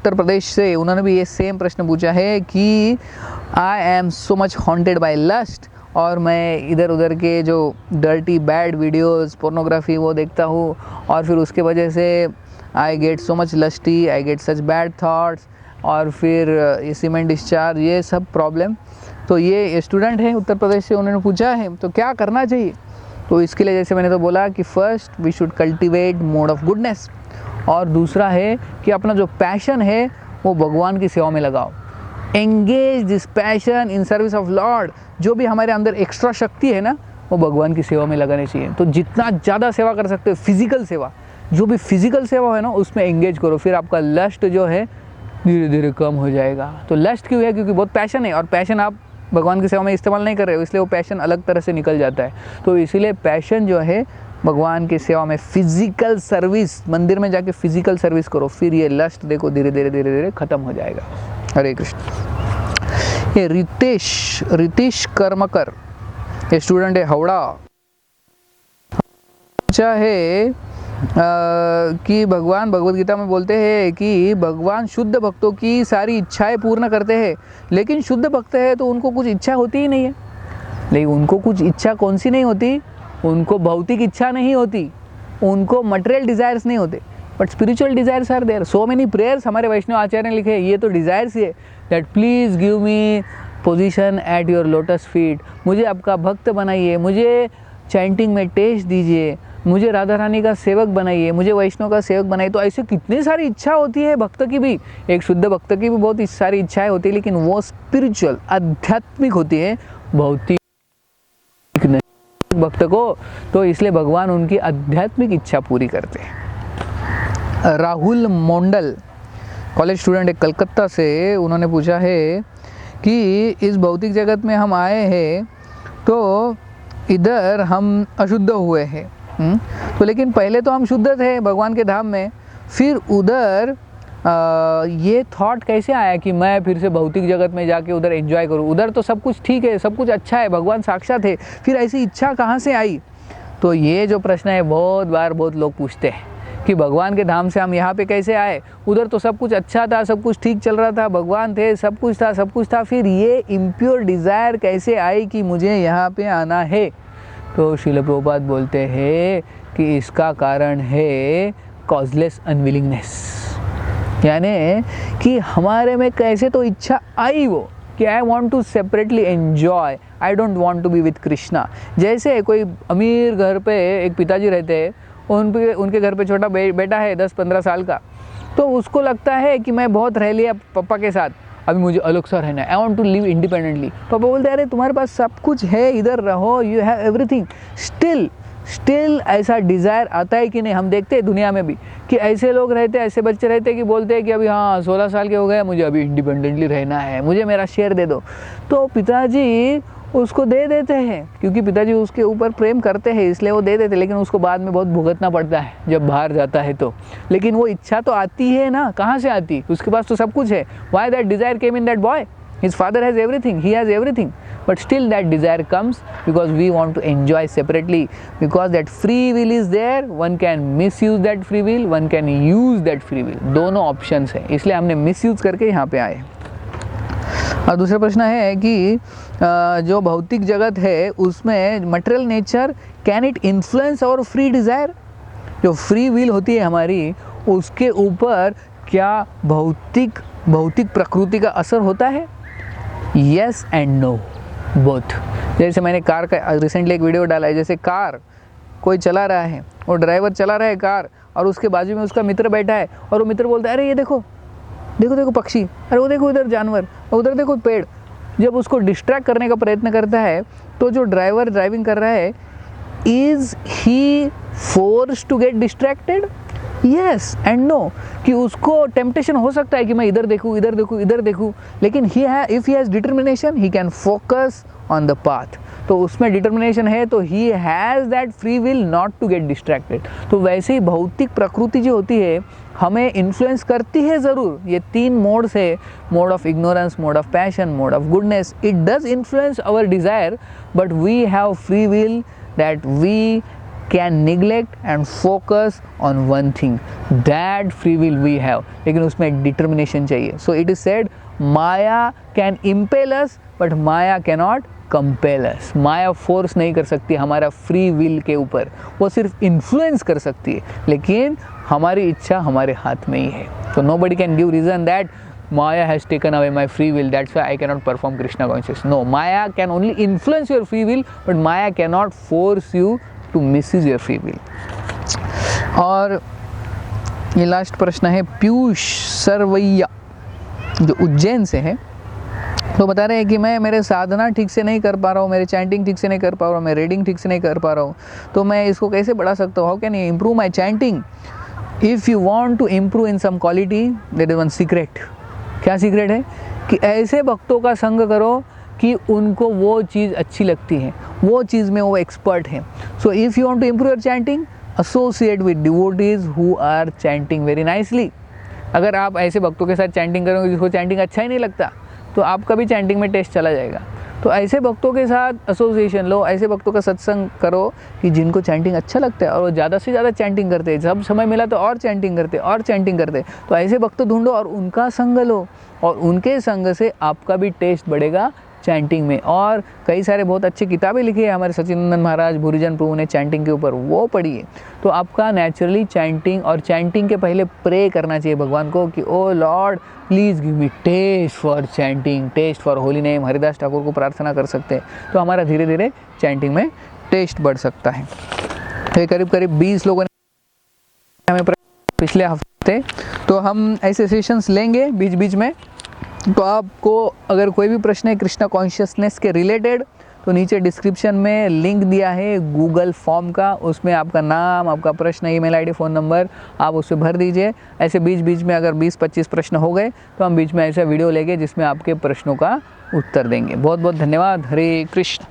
उत्तर प्रदेश से, उन्होंने भी ये सेम प्रश्न पूछा है कि I am so much haunted by lust, और मैं इधर उधर के जो डर्टी बैड वीडियोस, पोर्नोग्राफी वो देखता हूँ, और फिर उसके वजह से I get so much lusty, I get such bad thoughts, और फिर सीमेंट डिस्चार्ज, ये सब प्रॉब्लम। तो ये स्टूडेंट है उत्तर प्रदेश से, उन्होंने पूछा है तो क्या करना चाहिए। तो इसके लिए जैसे मैंने तो बोला कि first we should cultivate mode of goodness, और दूसरा है कि अपना जो पैशन है वो भगवान की सेवा में लगाओ। Engage this passion in service of Lord. जो भी हमारे अंदर एक्स्ट्रा शक्ति है ना, वो भगवान की सेवा में लगानी चाहिए। तो जितना ज़्यादा सेवा कर सकते हो, फिजिकल सेवा, जो भी फिजिकल सेवा है ना, उसमें एंगेज करो। फिर आपका लस्ट जो है धीरे धीरे कम हो जाएगा। तो लस्ट क्यों है? क्योंकि बहुत पैशन है, और पैशन आप भगवान की सेवा में इस्तेमाल नहीं कर रहे हो, इसलिए वो पैशन अलग तरह से निकल जाता है। तो इसीलिए पैशन जो है भगवान की सेवा में, फिजिकल सर्विस, मंदिर में जाके फिजिकल सर्विस करो, फिर ये लस्ट देखो धीरे धीरे खत्म हो जाएगा। हरे कृष्ण। ये रितेश कर्मकर, ये स्टूडेंट है हावड़ा, अच्छा है कि भगवान भगवद गीता में बोलते हैं कि भगवान शुद्ध भक्तों की सारी इच्छाएं पूर्ण करते हैं, लेकिन शुद्ध भक्त है तो उनको कुछ इच्छा होती ही नहीं है। लेकिन उनको कुछ इच्छा कौन सी नहीं होती? उनको भौतिक इच्छा नहीं होती, उनको मटेरियल डिज़ायर्स नहीं होते, but spiritual desires are there. So many prayers हमारे वैष्णव आचार्य ने लिखे, ये तो डिज़ायर्स ही है, that please give me position at your lotus feet, मुझे आपका भक्त बनाइए, मुझे चैंटिंग में टेस्ट दीजिए, मुझे राधा रानी का सेवक बनाइए, मुझे वैष्णव का सेवक बनाइए। तो ऐसे कितनी सारी इच्छा होती है भक्त की भी, एक शुद्ध भक्त की भी बहुत सारी इच्छाएं होती है, लेकिन वो स्पिरिचुअल, आध्यात्मिक होती है, भौतिक नहीं भक्त को। तो इसलिए भगवान उनकी आध्यात्मिक इच्छा पूरी करते हैं। राहुल मोंडल, कॉलेज स्टूडेंट है कलकत्ता से, उन्होंने पूछा है कि इस भौतिक जगत में हम आए हैं तो इधर हम अशुद्ध हुए हैं, तो लेकिन पहले तो हम शुद्ध थे भगवान के धाम में, फिर उधर ये थॉट कैसे आया कि मैं फिर से भौतिक जगत में जाके उधर एंजॉय करूँ? उधर तो सब कुछ ठीक है, सब कुछ अच्छा है, भगवान साक्षात है, फिर ऐसी इच्छा कहाँ से आई? तो ये जो प्रश्न है बहुत बार बहुत लोग पूछते हैं कि भगवान के धाम से हम यहाँ पे कैसे आए? उधर तो सब कुछ अच्छा था, सब कुछ ठीक चल रहा था, भगवान थे, सब कुछ था, फिर ये इम्प्योर डिज़ायर कैसे आई कि मुझे यहाँ पे आना है? तो श्रील प्रभुपाद बोलते हैं कि इसका कारण है कॉजलेस अनविलिंगनेस, यानी कि हमारे में कैसे तो इच्छा आई वो कि I want to separately enjoy, I don't want to be with Krishna. जैसे कोई अमीर घर पे एक पिताजी रहते हैं, उनके घर पे छोटा बेटा है 10-15 साल का, तो उसको लगता है कि मैं बहुत रह लिया पापा के साथ, अभी मुझे अलग सा रहना है, I want to live independently. पापा बोलते हैं अरे तुम्हारे पास सब कुछ है, इधर रहो, यू हैव एवरीथिंग। स्टिल ऐसा डिज़ायर आता है कि नहीं? हम देखते हैं दुनिया में भी कि ऐसे लोग रहते हैं, ऐसे बच्चे रहते हैं कि बोलते हैं कि अभी हाँ 16 साल के हो गए, मुझे अभी इंडिपेंडेंटली रहना है, मुझे मेरा शेयर दे दो। तो पिताजी उसको दे देते हैं, क्योंकि पिताजी उसके ऊपर प्रेम करते हैं इसलिए वो दे देते हैं, लेकिन उसको बाद में बहुत भुगतना पड़ता है जब बाहर जाता है तो। लेकिन वो इच्छा तो आती है ना, कहाँ से आती? उसके पास तो सब कुछ है। Why that desire came in that boy? His father has everything, he has everything, but still that desire comes because we want to enjoy separately, because that free will is there, one can misuse that free will, one can use that free will, दोनों options है, इसलिए हमने misuse करके यहाँ पे आए। और दूसरा प्रश्न है कि जो भौतिक जगत है उसमें material nature can it influence और फ्री डिज़ायर? जो फ्री विल होती है हमारी, उसके ऊपर क्या भौतिक प्रकृति का असर होता है? Yes and no, both. जैसे मैंने कार का रिसेंटली एक वीडियो डाला है, जैसे कार कोई चला रहा है, वो ड्राइवर चला रहा है कार, और उसके बाजू में उसका मित्र बैठा है, और वो मित्र बोलता है अरे ये देखो देखो देखो पक्षी, अरे वो देखो इधर जानवर, उधर देखो पेड़। जब उसको डिस्ट्रैक्ट करने का प्रयत्न करता है, तो जो ड्राइवर ड्राइविंग कर रहा है, is he forced to get distracted? Yes and no, कि उसको टेम्पटेशन हो सकता है कि मैं इधर देखूँ, लेकिन if he has determination, he can focus on the path. तो उसमें डिटर्मिनेशन है, तो he has that free will not to get distracted. तो वैसे ही भौतिक प्रकृति जो होती है हमें इन्फ्लुएंस करती है ज़रूर। ये 3 मोड्स है, mode of ignorance, mode of passion, mode of goodness. It does influence our desire, but we have free will that we can neglect and focus on one thing, that free will we have, लेकिन उसमें एक determination चाहिए. So it is said maya can impel us but maya cannot compel us. Maya force नहीं कर सकती हमारा free will के ऊपर, वो सिर्फ इन्फ्लुएंस कर सकती है, लेकिन हमारी इच्छा हमारे हाथ में ही है. तो nobody can give reason that Maya has taken away my free will, that's why I cannot perform Krishna consciousness. No, Maya can only influence your free will, but Maya cannot force you to misuse your free will. और ये last प्रश्न है पीयूष सरवैया जो उज्जैन से है. तो बता रहे हैं कि मैं मेरे साधना ठीक से नहीं कर पा रहा हूँ, मेरे चैंटिंग ठीक से नहीं कर पा रहा हूँ, मैं रीडिंग ठीक से नहीं कर पा रहा हूँ, तो मैं इसको कैसे बढ़ा सकता हूँ? How can you improve my chanting? If you want to improve in some quality, there is one secret. क्या सीक्रेट है? कि ऐसे भक्तों का संग करो कि उनको वो चीज़ अच्छी लगती है, वो चीज़ में वो एक्सपर्ट हैं. So if you want to improve your chanting, associate with devotees who are chanting very nicely. अगर आप ऐसे भक्तों के साथ चैंटिंग करोगे जिसको चैंटिंग अच्छा ही नहीं लगता, तो आपका भी चैंटिंग में टेस्ट चला जाएगा. तो ऐसे भक्तों के साथ एसोसिएशन लो, ऐसे भक्तों का सत्संग करो कि जिनको चैंटिंग अच्छा लगता है और वो ज़्यादा से ज़्यादा चैंटिंग करते हैं. जब समय मिला तो और चैंटिंग करते और चैंटिंग करते. तो ऐसे भक्त ढूंढो और उनका संग लो, और उनके संग से आपका भी टेस्ट बढ़ेगा चैंटिंग में. और कई सारे बहुत अच्छी किताबें लिखी है हमारे सचिनंदन महाराज भूरिजन प्रभु ने चैंटिंग के ऊपर, वो पढ़िए. तो आपका नेचुरली चैंटिंग, और चैंटिंग के पहले प्रे करना चाहिए भगवान को कि oh lord please give me taste for chanting, taste for holy name. Haridas Thakur को प्रार्थना कर सकते हैं, तो हमारा धीरे धीरे चैंटिंग में टेस्ट बढ़ सकता है. तो करीब करीब 20 लोगों ने हमें पिछले हफ्ते, तो हम ऐसे सेशंस लेंगे बीच बीच में. तो आपको अगर कोई भी प्रश्न है कृष्णा कॉन्शियसनेस के रिलेटेड, तो नीचे डिस्क्रिप्शन में लिंक दिया है गूगल फॉर्म का, उसमें आपका नाम, आपका प्रश्न, ईमेल आईडी, फ़ोन नंबर आप उससे भर दीजिए. ऐसे बीच बीच में अगर 20-25 प्रश्न हो गए तो हम बीच में ऐसा वीडियो लेंगे जिसमें आपके प्रश्नों का उत्तर देंगे. बहुत बहुत धन्यवाद. हरे कृष्ण.